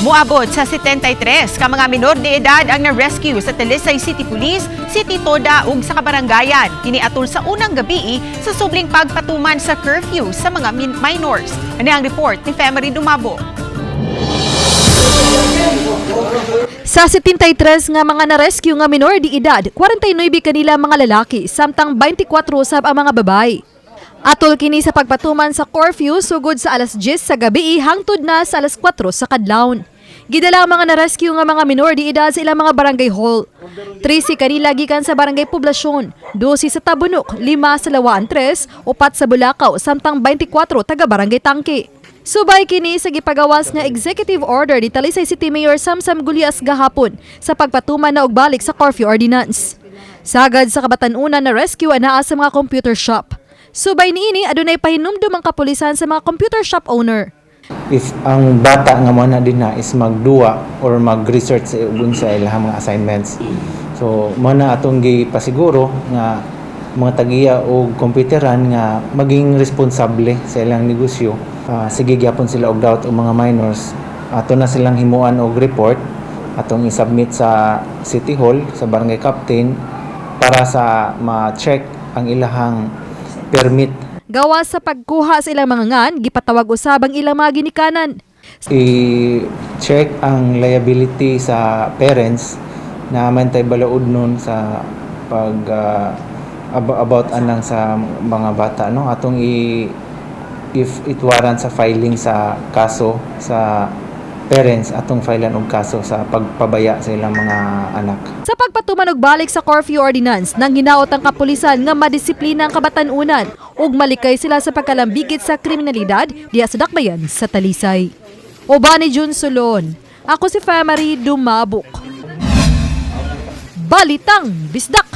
Muabot sa 73 ka mga minor de edad ang na-rescue sa Talisay City Police, City Toda ug sa kabarangayan. Kini atol sa unang gabi sa subling pagpatuman sa curfew sa mga minors. Ano ang report ni Femery Dumabo? Sa 73 nga mga na-rescue nga minor de edad, 49 kanila mga lalaki, samtang 24 usab ang mga babae. Atol kini sa pagpatuman sa curfew sugod sa alas 10 sa gabi hangtod na sa alas 4 sa kadlawon. Gidala ang mga na-rescue nga mga minor de edad sa ilang mga barangay hall. 13 kanila gikan sa barangay Poblasyon, 12 sa Tabunok, 5 sa Lawaan 3, 4 sa Bulacau, samtang 24 taga barangay Tangke. Subay kini sa gipagawas nga executive order ni Talisay City Mayor Samsam Gulyas gahapon sa pagpatuman na og balik sa curfew ordinance. Sagad sa kabatan-unan na rescue anaa sa mga computer shop. Subay niini adunay pahinumdum ang kapulisan sa mga computer shop owner. If ang bata nga mo na din na is magduwa or mag-research sa ilang mga assignments. So mo na atong gipasiguro nga mga tagiya o komputeran nga maging responsable sa ilang negosyo. Sige gyapon sila og daot og mga minors. Ato na silang himuan og report atong i-submit sa City Hall sa barangay captain para sa ma-check ang ilahang permit. Gawas sa pagkuha sa ilang mga ngan, gipatawag usab ang ilang mga ginikanan. I-check ang liability sa parents na mantay balaod nun sa pag about anang sa mga bata, no? Atong if it warrant sa filing sa kaso sa parents, atong filean og kaso sa pagpabaya sa ilang mga anak. Sa pagpatuman og balik sa curfew ordinance, nang hinaot ang kapulisan nga madisiplina ang kabatan-unan ug malikay sila sa pagkalambigit sa kriminalidad diya sa dakbayan sa Talisay. Obani Jun Sulon, ako si Femery Dumabok. Balitang Bisdak.